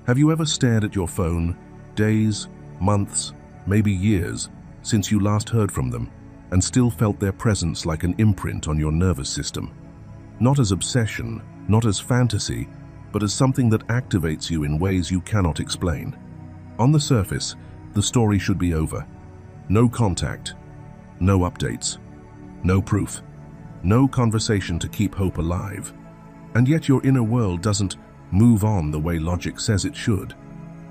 Have you ever stared at your phone, days, months, maybe years, since you last heard from them, and still felt their presence like an imprint on your nervous system? Not as obsession, not as fantasy, but as something that activates you in ways you cannot explain. On the surface, the story should be over. No contact, no updates, no proof, no conversation to keep hope alive. And yet your inner world doesn't move on the way logic says it should.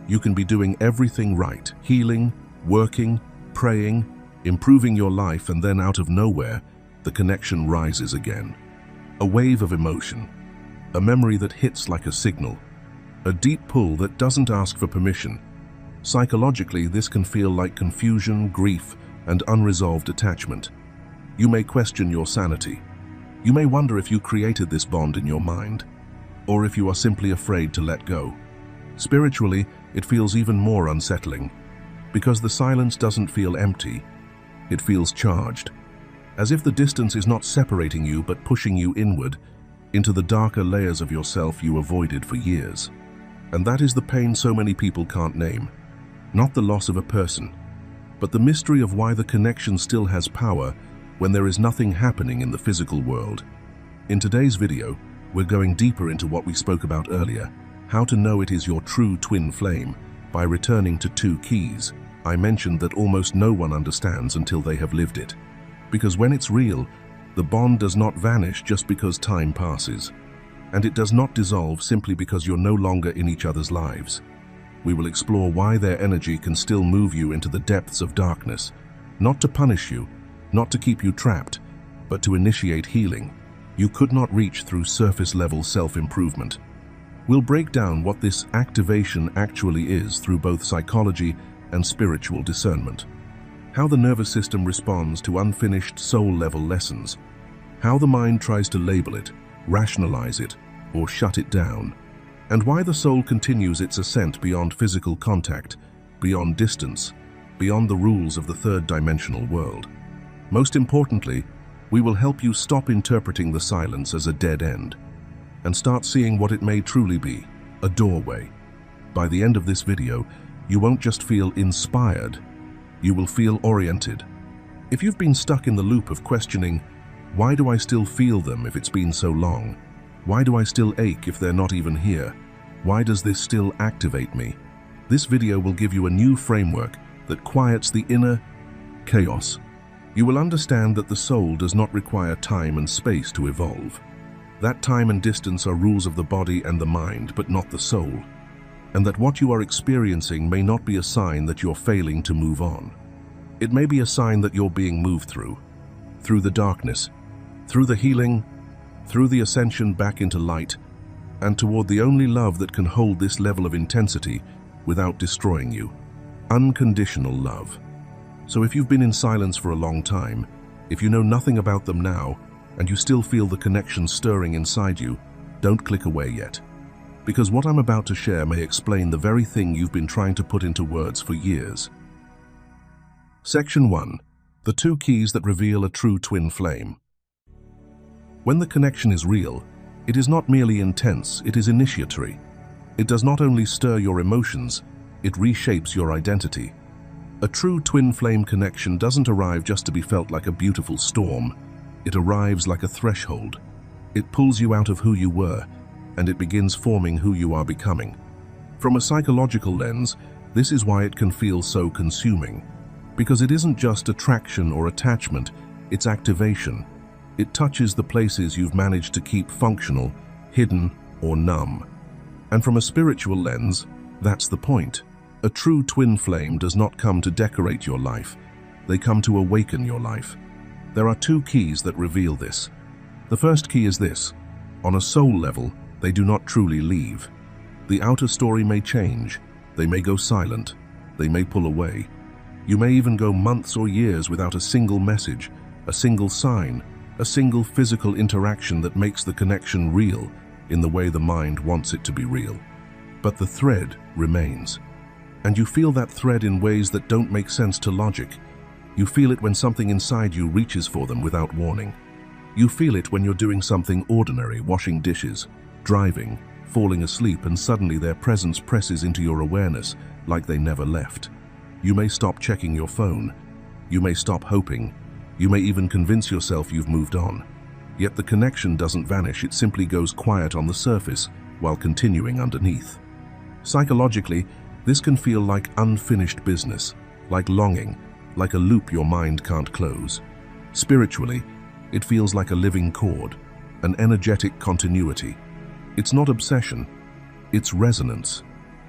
You can be doing everything right, healing, working, praying, improving your life, and then out of nowhere, the connection rises again. A wave of emotion, a memory that hits like a signal, a deep pull that doesn't ask for permission. Psychologically, this can feel like confusion, grief, and unresolved attachment. You may question your sanity. You may wonder if you created this bond in your mind, or if you are simply afraid to let go. Spiritually, it feels even more unsettling, because the silence doesn't feel empty, it feels charged, as if the distance is not separating you but pushing you inward, into the darker layers of yourself you avoided for years. And that is the pain so many people can't name. Not the loss of a person, but the mystery of why the connection still has power when there is nothing happening in the physical world. In today's video, we're going deeper into what we spoke about earlier, how to know it is your true twin flame, by returning to two keys I mentioned that almost no one understands until they have lived it. Because when it's real, the bond does not vanish just because time passes. And it does not dissolve simply because you're no longer in each other's lives. We will explore why their energy can still move you into the depths of darkness, not to punish you, not to keep you trapped, but to initiate healing you could not reach through surface-level self-improvement. We'll break down what this activation actually is through both psychology and spiritual discernment. How the nervous system responds to unfinished soul-level lessons. How the mind tries to label it, rationalize it, or shut it down. And why the soul continues its ascent beyond physical contact, beyond distance, beyond the rules of the third-dimensional world. Most importantly, we will help you stop interpreting the silence as a dead end and start seeing what it may truly be, a doorway. By the end of this video, you won't just feel inspired, you will feel oriented. If you've been stuck in the loop of questioning, why do I still feel them if it's been so long? Why do I still ache if they're not even here? Why does this still activate me? This video will give you a new framework that quiets the inner chaos. You will understand that the soul does not require time and space to evolve. That time and distance are rules of the body and the mind, but not the soul. And that what you are experiencing may not be a sign that you're failing to move on. It may be a sign that you're being moved through the darkness, through the healing, through the ascension back into light, and toward the only love that can hold this level of intensity without destroying you. Unconditional love. So if you've been in silence for a long time, if you know nothing about them now, and you still feel the connection stirring inside you, don't click away yet. Because what I'm about to share may explain the very thing you've been trying to put into words for years. Section 1. The two keys that reveal a true twin flame. When the connection is real, it is not merely intense, it is initiatory. It does not only stir your emotions, it reshapes your identity. A true twin flame connection doesn't arrive just to be felt like a beautiful storm. It arrives like a threshold. It pulls you out of who you were, and it begins forming who you are becoming. From a psychological lens, this is why it can feel so consuming. Because it isn't just attraction or attachment, it's activation. It touches the places you've managed to keep functional, hidden, or numb. And from a spiritual lens, that's the point. A true twin flame does not come to decorate your life. They come to awaken your life. There are two keys that reveal this. The first key is this. On a soul level, they do not truly leave. The outer story may change. They may go silent. They may pull away. You may even go months or years without a single message, a single sign, a single physical interaction that makes the connection real in the way the mind wants it to be real. But the thread remains. And you feel that thread in ways that don't make sense to logic. You feel it when something inside you reaches for them without warning. You feel it when you're doing something ordinary, washing dishes, driving, falling asleep, and suddenly their presence presses into your awareness like they never left. You may stop checking your phone. You may stop hoping. You may even convince yourself you've moved on. Yet the connection doesn't vanish, it simply goes quiet on the surface while continuing underneath. Psychologically, this can feel like unfinished business, like longing, like a loop your mind can't close. Spiritually, it feels like a living chord, an energetic continuity. It's not obsession, it's resonance.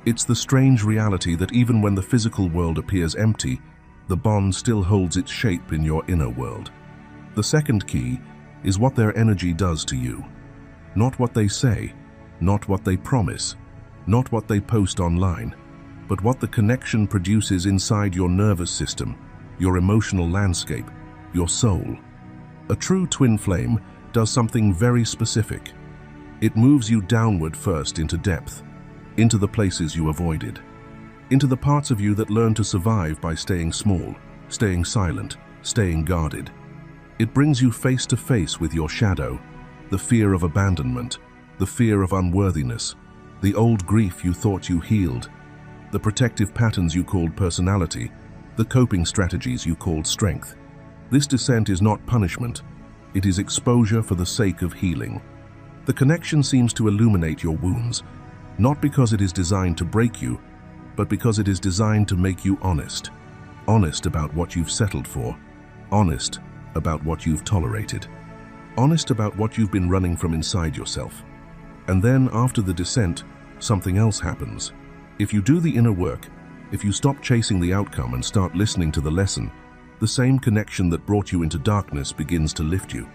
It's the strange reality that even when the physical world appears empty, the bond still holds its shape in your inner world. The second key is what their energy does to you. Not what they say, not what they promise, not what they post online, but what the connection produces inside your nervous system, your emotional landscape, your soul. A true twin flame does something very specific. It moves you downward first into depth, into the places you avoided, into the parts of you that learn to survive by staying small, staying silent, staying guarded. It brings you face to face with your shadow, the fear of abandonment, the fear of unworthiness, the old grief you thought you healed, the protective patterns you called personality, the coping strategies you called strength. This descent is not punishment, it is exposure for the sake of healing. The connection seems to illuminate your wounds, not because it is designed to break you, but because it is designed to make you honest. Honest about what you've settled for, honest about what you've tolerated, honest about what you've been running from inside yourself. And then, after the descent, something else happens. If you do the inner work, if you stop chasing the outcome and start listening to the lesson, the same connection that brought you into darkness begins to lift you.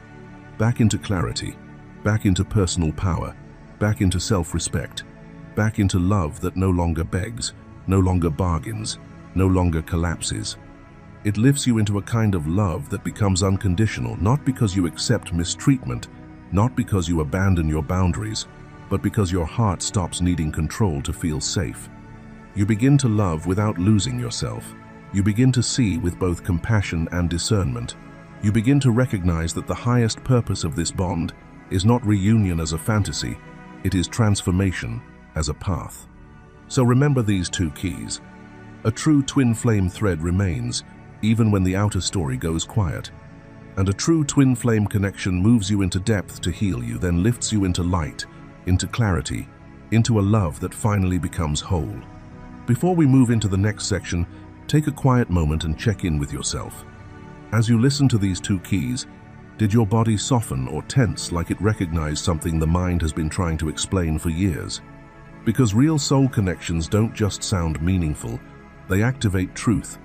Back into clarity, back into personal power, back into self-respect, back into love that no longer begs, no longer bargains, no longer collapses. It lifts you into a kind of love that becomes unconditional, not because you accept mistreatment, not because you abandon your boundaries, but because your heart stops needing control to feel safe. You begin to love without losing yourself. You begin to see with both compassion and discernment. You begin to recognize that the highest purpose of this bond is not reunion as a fantasy, it is transformation as a path. So remember these two keys. A true twin flame thread remains, even when the outer story goes quiet. And a true twin flame connection moves you into depth to heal you, then lifts you into light, into clarity, into a love that finally becomes whole. Before we move into the next section, take a quiet moment and check in with yourself. As you listen to these two keys, did your body soften or tense like it recognized something the mind has been trying to explain for years? Because real soul connections don't just sound meaningful, they activate truth.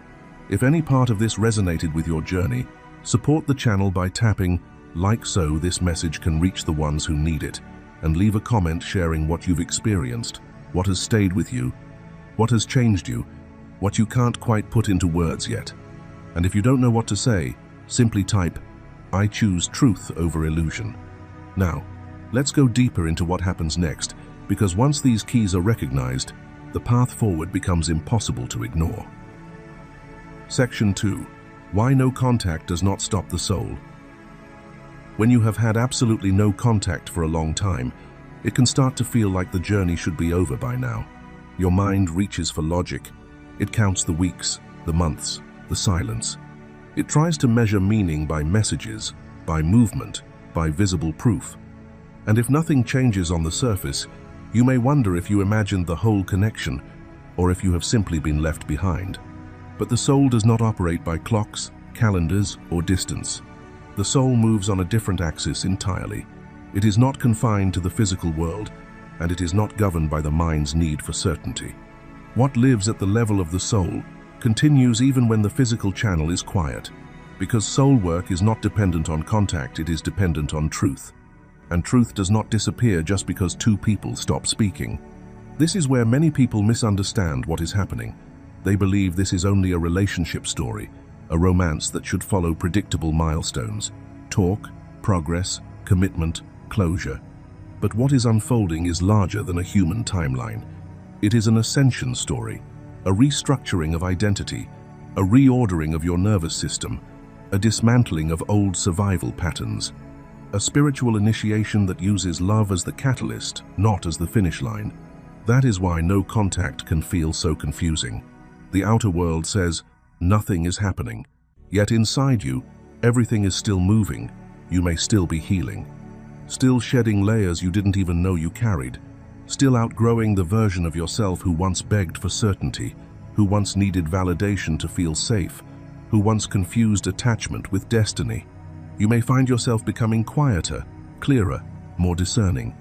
If any part of this resonated with your journey, support the channel by tapping like so this message can reach the ones who need it, and leave a comment sharing what you've experienced, what has stayed with you, what has changed you, what you can't quite put into words yet. And if you don't know what to say, simply type, "I choose truth over illusion." Now, let's go deeper into what happens next, because once these keys are recognized, the path forward becomes impossible to ignore. Section 2. Why no contact does not stop the soul. When you have had absolutely no contact for a long time, it can start to feel like the journey should be over by now. Your mind reaches for logic. It counts the weeks, the months, the silence. It tries to measure meaning by messages, by movement, by visible proof. And if nothing changes on the surface, you may wonder if you imagined the whole connection, or if you have simply been left behind. But the soul does not operate by clocks, calendars, or distance. The soul moves on a different axis entirely. It is not confined to the physical world, and it is not governed by the mind's need for certainty. What lives at the level of the soul continues even when the physical channel is quiet, because soul work is not dependent on contact, it is dependent on truth. And truth does not disappear just because two people stop speaking. This is where many people misunderstand what is happening. They believe this is only a relationship story, a romance that should follow predictable milestones: talk, progress, commitment, closure. But what is unfolding is larger than a human timeline. It is an ascension story, a restructuring of identity, a reordering of your nervous system, a dismantling of old survival patterns. A spiritual initiation that uses love as the catalyst, not as the finish line. That is why no contact can feel so confusing. The outer world says, nothing is happening. Yet inside you, everything is still moving. You may still be healing. Still shedding layers you didn't even know you carried. Still outgrowing the version of yourself who once begged for certainty, who once needed validation to feel safe, who once confused attachment with destiny. You may find yourself becoming quieter, clearer, more discerning.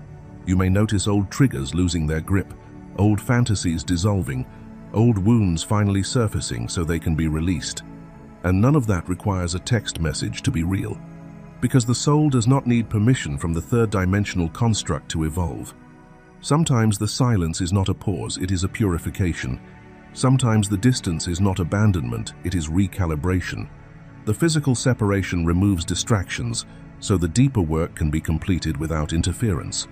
You may notice old triggers losing their grip, old fantasies dissolving, old wounds finally surfacing so they can be released. And none of that requires a text message to be real. Because the soul does not need permission from the third-dimensional construct to evolve. Sometimes the silence is not a pause, it is a purification. Sometimes the distance is not abandonment, it is recalibration. The physical separation removes distractions, so the deeper work can be completed without interference.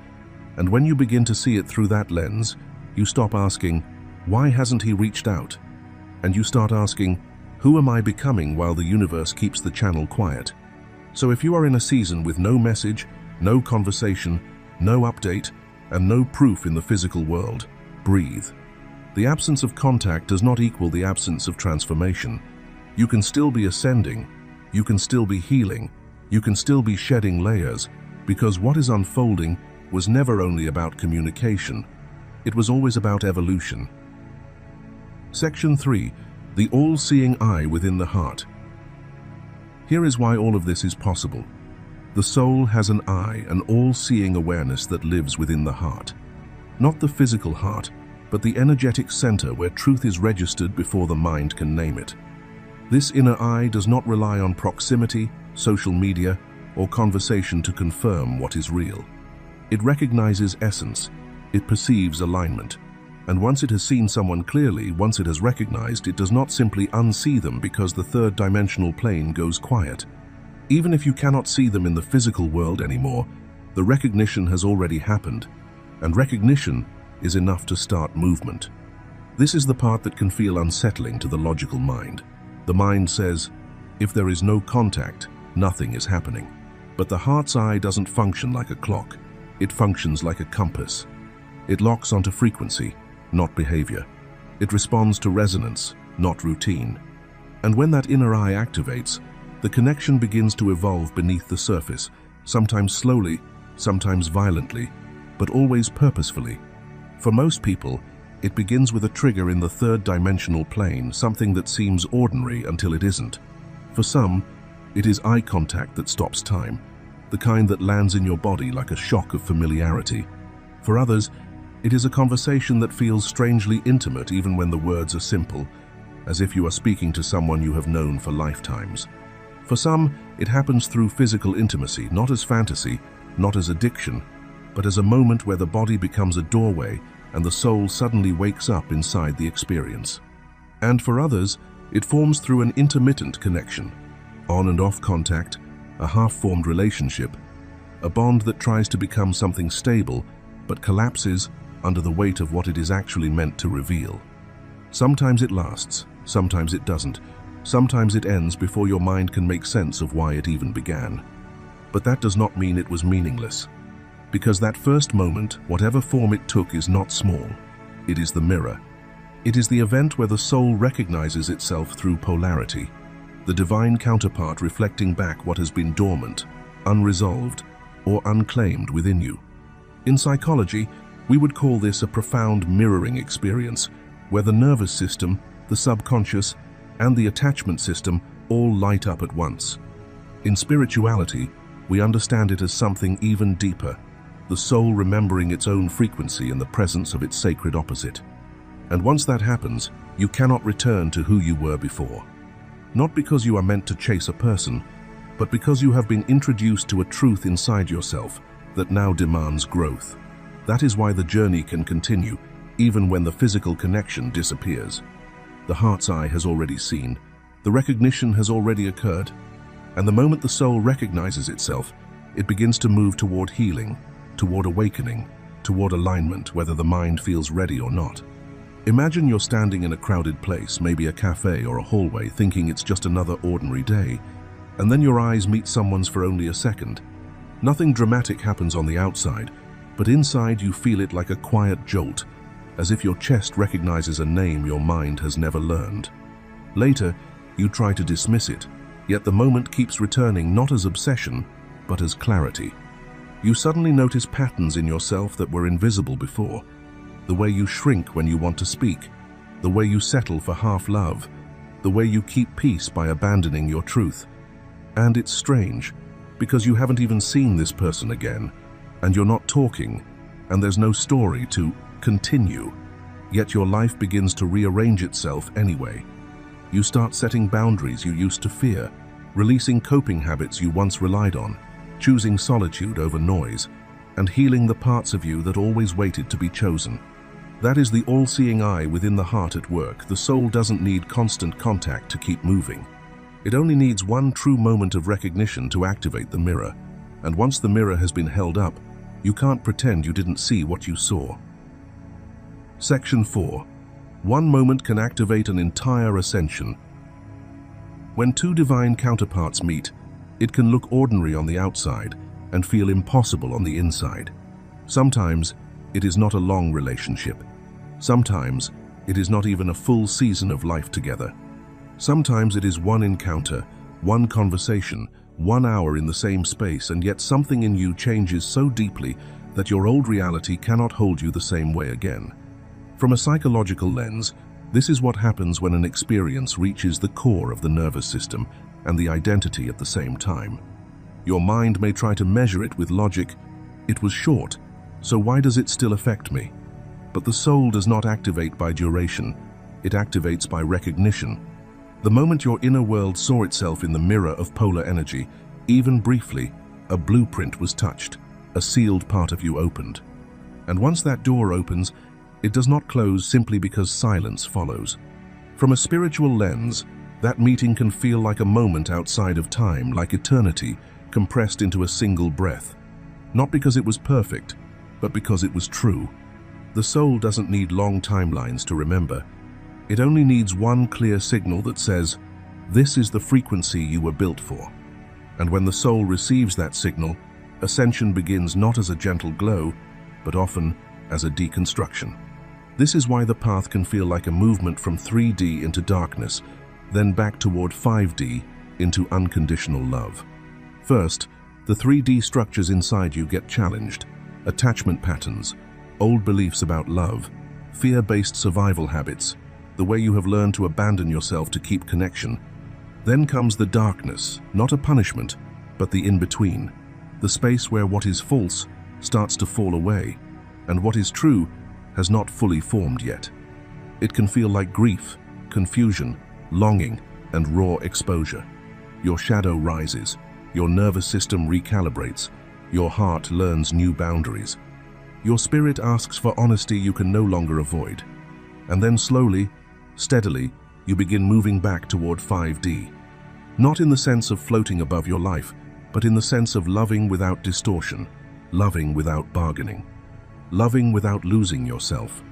And when you begin to see it through that lens, you stop asking, why hasn't he reached out? And you start asking, who am I becoming while the universe keeps the channel quiet? So if you are in a season with no message, no conversation, no update, and no proof in the physical world, breathe. The absence of contact does not equal the absence of transformation. You can still be ascending, you can still be healing, you can still be shedding layers, because what is unfolding was never only about communication. It was always about evolution. Section 3. The all-seeing eye within the heart. Here is why all of this is possible. The soul has an eye, an all-seeing awareness that lives within the heart. Not the physical heart, but the energetic center where truth is registered before the mind can name it. This inner eye does not rely on proximity, social media, or conversation to confirm what is real. It recognizes essence, it perceives alignment. And once it has seen someone clearly, once it has recognized, it does not simply unsee them because the third-dimensional plane goes quiet. Even if you cannot see them in the physical world anymore, the recognition has already happened, and recognition is enough to start movement. This is the part that can feel unsettling to the logical mind. The mind says, if there is no contact, nothing is happening. But the heart's eye doesn't function like a clock. It functions like a compass. It locks onto frequency, not behavior. It responds to resonance, not routine. And when that inner eye activates, the connection begins to evolve beneath the surface, sometimes slowly, sometimes violently, but always purposefully. For most people, it begins with a trigger in the third-dimensional plane, something that seems ordinary until it isn't. For some, it is eye contact that stops time, the kind that lands in your body like a shock of familiarity. For others, it is a conversation that feels strangely intimate even when the words are simple, as if you are speaking to someone you have known for lifetimes. For some, it happens through physical intimacy, not as fantasy, not as addiction, but as a moment where the body becomes a doorway and the soul suddenly wakes up inside the experience. And for others, it forms through an intermittent connection, on and off contact, a half-formed relationship, a bond that tries to become something stable but collapses under the weight of what it is actually meant to reveal. Sometimes it lasts, sometimes it doesn't, sometimes it ends before your mind can make sense of why it even began. But that does not mean it was meaningless. Because that first moment, whatever form it took, is not small. It is the mirror. It is the event where the soul recognizes itself through polarity, the divine counterpart reflecting back what has been dormant, unresolved, or unclaimed within you. In psychology, we would call this a profound mirroring experience, where the nervous system, the subconscious, and the attachment system all light up at once. In spirituality, we understand it as something even deeper, the soul remembering its own frequency in the presence of its sacred opposite. And once that happens, you cannot return to who you were before. Not because you are meant to chase a person, but because you have been introduced to a truth inside yourself that now demands growth. That is why the journey can continue, even when the physical connection disappears. The heart's eye has already seen, the recognition has already occurred, and the moment the soul recognizes itself, it begins to move toward healing, toward awakening, toward alignment, whether the mind feels ready or not. Imagine you're standing in a crowded place, maybe a cafe or a hallway, thinking it's just another ordinary day, and then your eyes meet someone's for only a second. Nothing dramatic happens on the outside, but inside you feel it like a quiet jolt, as if your chest recognizes a name your mind has never learned. Later, you try to dismiss it, yet the moment keeps returning not as obsession, but as clarity. You suddenly notice patterns in yourself that were invisible before. The way you shrink when you want to speak, the way you settle for half love, the way you keep peace by abandoning your truth. And it's strange, because you haven't even seen this person again, and you're not talking, and there's no story to continue, yet your life begins to rearrange itself anyway. You start setting boundaries you used to fear, releasing coping habits you once relied on, choosing solitude over noise, and healing the parts of you that always waited to be chosen. That is the all-seeing eye within the heart at work. The soul doesn't need constant contact to keep moving. It only needs one true moment of recognition to activate the mirror. And once the mirror has been held up, you can't pretend you didn't see what you saw. Section 4. One moment can activate an entire ascension. When two divine counterparts meet, it can look ordinary on the outside and feel impossible on the inside. Sometimes it is not a long relationship. Sometimes it is not even a full season of life together. Sometimes it is one encounter, one conversation, 1 hour in the same space, and yet something in you changes so deeply that your old reality cannot hold you the same way again. From a psychological lens, this is what happens when an experience reaches the core of the nervous system and the identity at the same time. Your mind may try to measure it with logic. It was short, so why does it still affect me? But the soul does not activate by duration, it activates by recognition. The moment your inner world saw itself in the mirror of polar energy, even briefly, a blueprint was touched, a sealed part of you opened. And once that door opens, it does not close simply because silence follows. From a spiritual lens, that meeting can feel like a moment outside of time, like eternity, compressed into a single breath. Not because it was perfect, but because it was true. The soul doesn't need long timelines to remember. It only needs one clear signal that says, "This is the frequency you were built for." And when the soul receives that signal, ascension begins not as a gentle glow, but often as a deconstruction. This is why the path can feel like a movement from 3D into darkness, then back toward 5D into unconditional love. First, the 3D structures inside you get challenged. Attachment patterns, old beliefs about love, fear-based survival habits, the way you have learned to abandon yourself to keep connection. Then comes the darkness, not a punishment, but the in-between, the space where what is false starts to fall away, and what is true has not fully formed yet. It can feel like grief, confusion, longing, and raw exposure. Your shadow rises, your nervous system recalibrates, your heart learns new boundaries. Your spirit asks for honesty you can no longer avoid. And then slowly, steadily, you begin moving back toward 5D. Not in the sense of floating above your life, but in the sense of loving without distortion, loving without bargaining, loving without losing yourself.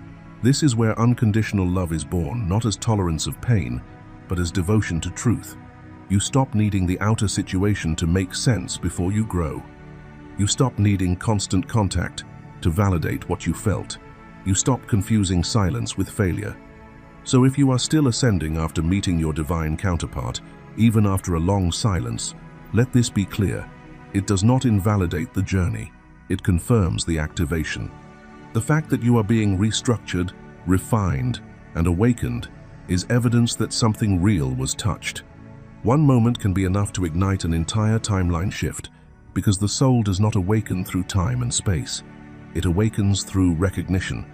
This is where unconditional love is born, not as tolerance of pain, but as devotion to truth. You stop needing the outer situation to make sense before you grow. You stop needing constant contact to validate what you felt. You stop confusing silence with failure. So if you are still ascending after meeting your divine counterpart, even after a long silence, let this be clear. It does not invalidate the journey. It confirms the activation. The fact that you are being restructured, refined, and awakened is evidence that something real was touched. One moment can be enough to ignite an entire timeline shift, because the soul does not awaken through time and space. It awakens through recognition.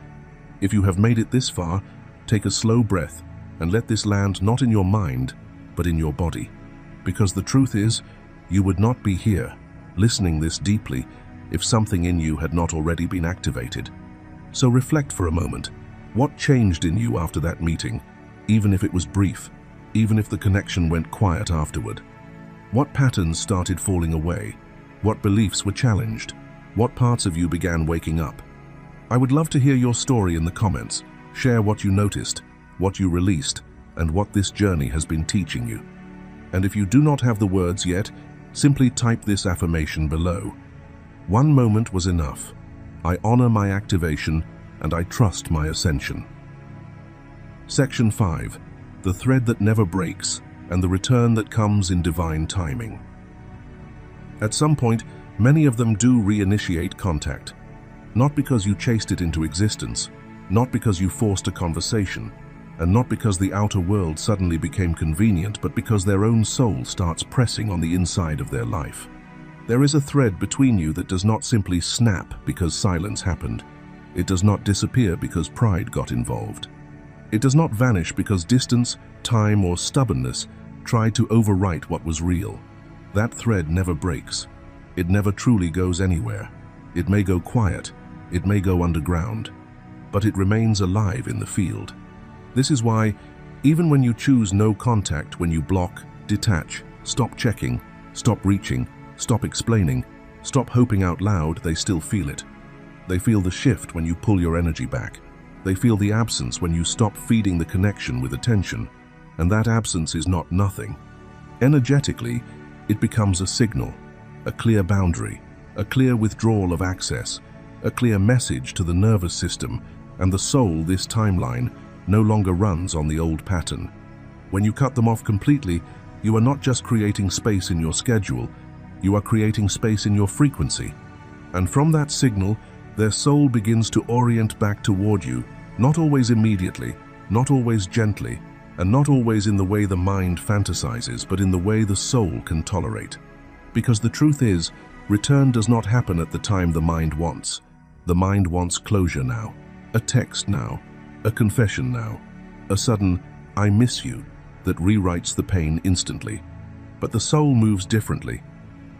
If you have made it this far, take a slow breath and let this land not in your mind, but in your body. Because the truth is, you would not be here, listening this deeply, if something in you had not already been activated. So reflect for a moment. What changed in you after that meeting, even if it was brief, even if the connection went quiet afterward? What patterns started falling away? What beliefs were challenged? What parts of you began waking up? I would love to hear your story in the comments. Share what you noticed, what you released, and what this journey has been teaching you. And if you do not have the words yet, simply type this affirmation below. One moment was enough. I honor my activation and I trust my ascension. Section 5. The thread that never breaks and the return that comes in divine timing. At some point, many of them do reinitiate contact. Not because you chased it into existence, not because you forced a conversation, and not because the outer world suddenly became convenient, but because their own soul starts pressing on the inside of their life. There is a thread between you that does not simply snap because silence happened. It does not disappear because pride got involved. It does not vanish because distance, time, or stubbornness tried to overwrite what was real. That thread never breaks. It never truly goes anywhere. It may go quiet, it may go underground, but it remains alive in the field. This is why, even when you choose no contact, when you block, detach, stop checking, stop reaching, stop explaining, stop hoping out loud, they still feel it. They feel the shift when you pull your energy back. They feel the absence when you stop feeding the connection with attention. And that absence is not nothing. Energetically, it becomes a signal, a clear boundary, a clear withdrawal of access, a clear message to the nervous system and the soul. This timeline no longer runs on the old pattern. When you cut them off completely, you are not just creating space in your schedule, you are creating space in your frequency. And from that signal, their soul begins to orient back toward you, not always immediately, not always gently, and not always in the way the mind fantasizes, but in the way the soul can tolerate. Because the truth is, return does not happen at the time the mind wants. The mind wants closure now, a text now, a confession now, a sudden, "I miss you," that rewrites the pain instantly. But the soul moves differently.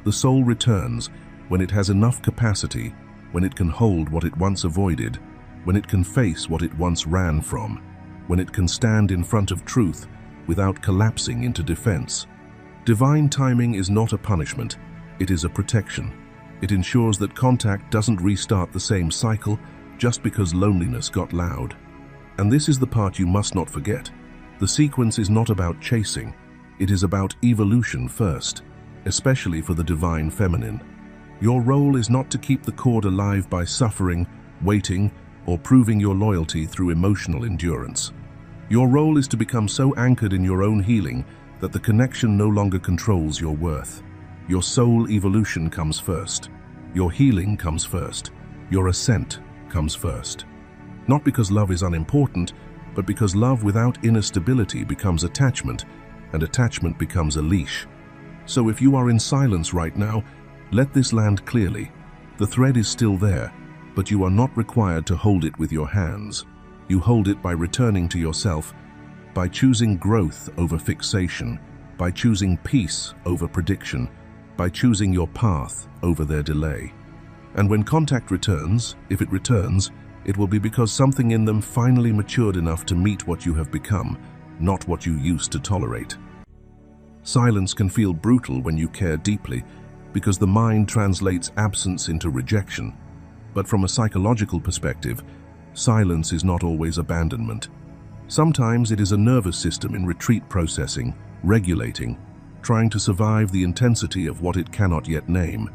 The soul returns when it has enough capacity, when it can hold what it once avoided, when it can face what it once ran from, when it can stand in front of truth without collapsing into defense. Divine timing is not a punishment, it is a protection. It ensures that contact doesn't restart the same cycle just because loneliness got loud. And this is the part you must not forget. The sequence is not about chasing, it is about evolution first, especially for the divine feminine. Your role is not to keep the cord alive by suffering, waiting, or proving your loyalty through emotional endurance. Your role is to become so anchored in your own healing that the connection no longer controls your worth. Your soul evolution comes first. Your healing comes first. Your ascent comes first. Not because love is unimportant, but because love without inner stability becomes attachment, and attachment becomes a leash. So if you are in silence right now, let this land clearly. The thread is still there, but you are not required to hold it with your hands. You hold it by returning to yourself, by choosing growth over fixation, by choosing peace over prediction, by choosing your path over their delay. And when contact returns, if it returns, it will be because something in them finally matured enough to meet what you have become, not what you used to tolerate. Silence can feel brutal when you care deeply, because the mind translates absence into rejection. But from a psychological perspective, silence is not always abandonment. Sometimes it is a nervous system in retreat processing, regulating, trying to survive the intensity of what it cannot yet name.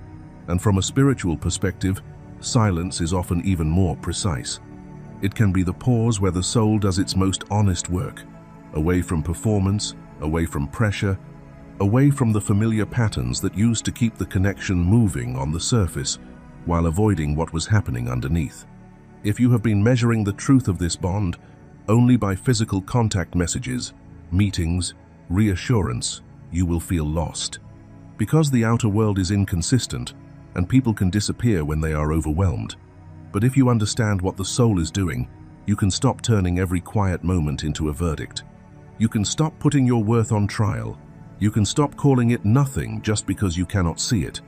And from a spiritual perspective, silence is often even more precise. It can be the pause where the soul does its most honest work, away from performance, away from pressure, away from the familiar patterns that used to keep the connection moving on the surface, while avoiding what was happening underneath. If you have been measuring the truth of this bond only by physical contact messages, meetings, reassurance, you will feel lost. Because the outer world is inconsistent, and people can disappear when they are overwhelmed. But if you understand what the soul is doing, you can stop turning every quiet moment into a verdict. You can stop putting your worth on trial. You can stop calling it nothing just because you cannot see it.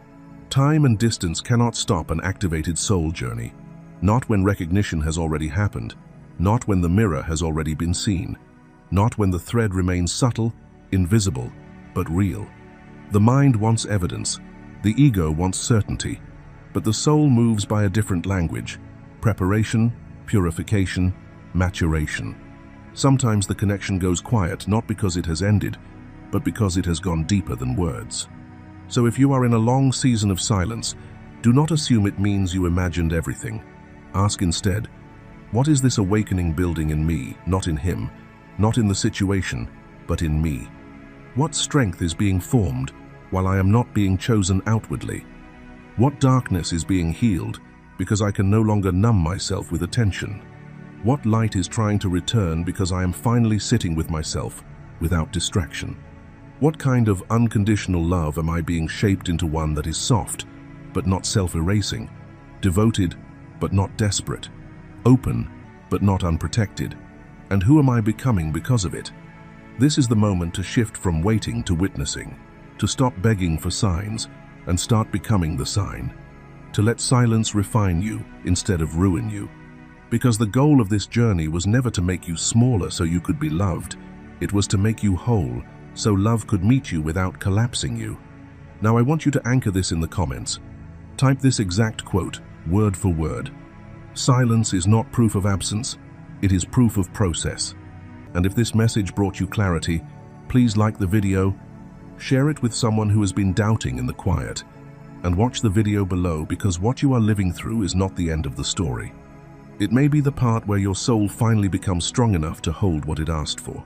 Time and distance cannot stop an activated soul journey. Not when recognition has already happened. Not when the mirror has already been seen. Not when the thread remains subtle, invisible, but real. The mind wants evidence. The ego wants certainty. But the soul moves by a different language: preparation, purification, maturation. Sometimes the connection goes quiet, not because it has ended, but because it has gone deeper than words. So if you are in a long season of silence, Do not assume it means you imagined everything. Ask instead, what is this awakening building in me, not in him, not in the situation, but in me? What strength is being formed while I am not being chosen outwardly? What darkness is being healed because I can no longer numb myself with attention? What light is trying to return because I am finally sitting with myself without distraction? What kind of unconditional love am I being shaped into one that is soft, but not self-erasing, devoted, but not desperate, open, but not unprotected? And who am I becoming because of it? This is the moment to shift from waiting to witnessing, to stop begging for signs and start becoming the sign, to let silence refine you instead of ruin you. Because the goal of this journey was never to make you smaller so you could be loved. It was to make you whole so love could meet you without collapsing you. Now I want you to anchor this in the comments. Type this exact quote, word for word. Silence is not proof of absence, it is proof of process. And if this message brought you clarity, please like the video, share it with someone who has been doubting in the quiet, and watch the video below, because what you are living through is not the end of the story. It may be the part where your soul finally becomes strong enough to hold what it asked for.